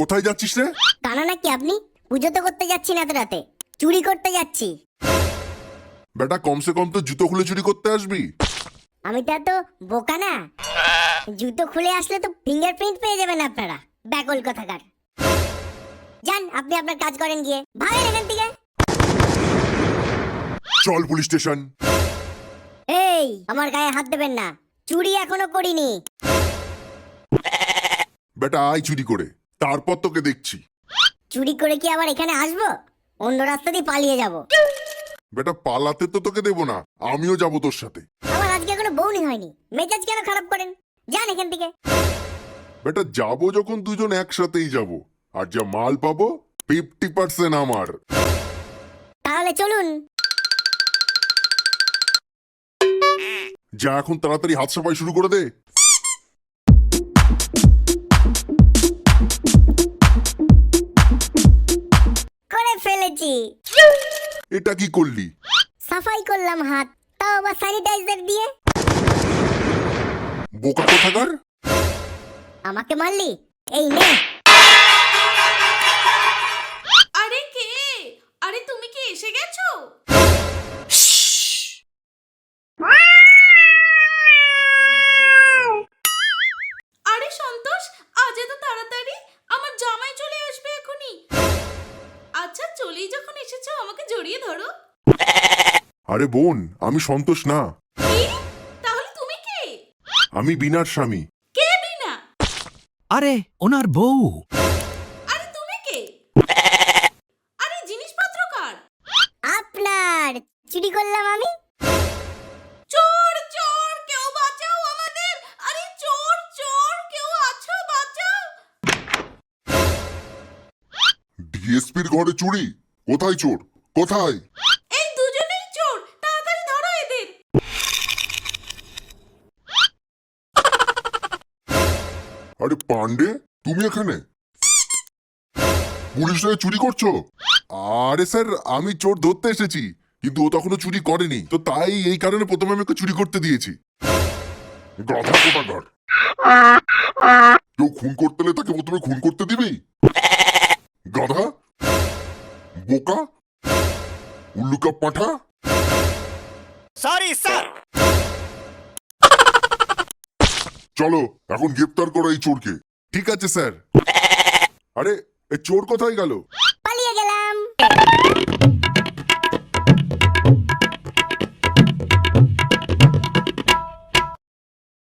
কোথায় যাচ্ছিস রে? কানা নাকি আপনি? পুজো তো করতে যাচ্ছি না, এত রাতে চুরি করতে যাচ্ছি। বেটা কমসে কম তো জুতো খুলে চুরি করতে আসবি। আমি তো এত বোকা না। জুতো খুলে আসলে তো ফিঙ্গারপ্রিন্ট পেয়ে যাবেন আপনারা, ব্যাকল কথাকার। যান আপনি আপনার কাজ করেন গিয়ে, ভাগেন এখান থেকে। চল পুলিশ স্টেশন। এই আমার গায়ে হাত দেবেন না, চুরি এখনো করিনি। বেটা আয় চুরি করে, তারপর তোকে দেখছি। চুরি করে কি আবার এখানে আসবো? অন্য রাস্তা দিয়ে পালিয়ে যাব। বেটা পালাতে তো তোকে দেবো না, আমিও যাবো তোর সাথে। আমার আজকে এখনো বউনি হয়নি, মেজাজ কেন খারাপ করেন? যান এখান থেকে। বেটা যাবো যখন দুজন একসাথেই যাবো, আর যা মাল পাবো 50% আমার। তাহলে চলুন। যা এখন তাড়াতাড়ি হাত সাফাই শুরু করে দে। করে ফেলেছি। এটা কি করলি? সাফাই করলাম হাত, তাও আবার স্যানিটাইজার দিয়ে। বোকা কোথাকার। আমাকে মারলি? এই নে। আরে কে? আরে তুমি কি এসে গেছো? আরে সন্তোষ, আজ এত তাড়াতাড়ি? আমার জামাই চলে আসবে এখনই। আচ্ছা চলেই যখন এসেছো আমাকে জড়িয়ে ধরো। আরে বোন, আমি সন্তোষ না, কি? তাহলে তুমি কে? আমি বিনার স্বামী। কে বিনা? আরে ওনার বউ। আরে তুমি কে? আরে জিনিসপত্র কার? আপনার। চুরি করলাম আমি। চোর চোর, কেউ বাঁচাও আমাদের! আরে চোর চোর, কেউ আছো? বাঁচাও! ডিএসপির ঘরে চুরি? কোথায় চোর, কোথায়? এই দুজনেই চোর, তাড়াতাড়ি ধরো এদের। আরে পান্ডে, তুমি এখানে? পুলিশ হয়ে চুরি করছো? আরে স্যার, আমি চোর ধরতে এসেছি, কিন্তু ও তখনও চুরি করেনি, তো তাই এই কারণে প্রথমে আমি ওকে চুরি করতে দিয়েছি। গাধা কোথাকার। কেউ খুন করতে এলে তাকে প্রথমে খুন করতে দিবি? গাধা, বোকা, উল্লুকা পাঠা। Sorry sir. চলো এখন গ্রেপ্তার করো এই চোরকে। ঠিক আছে স্যার। আরে এই চোর কোথায় গেল? পালিয়ে গেলাম।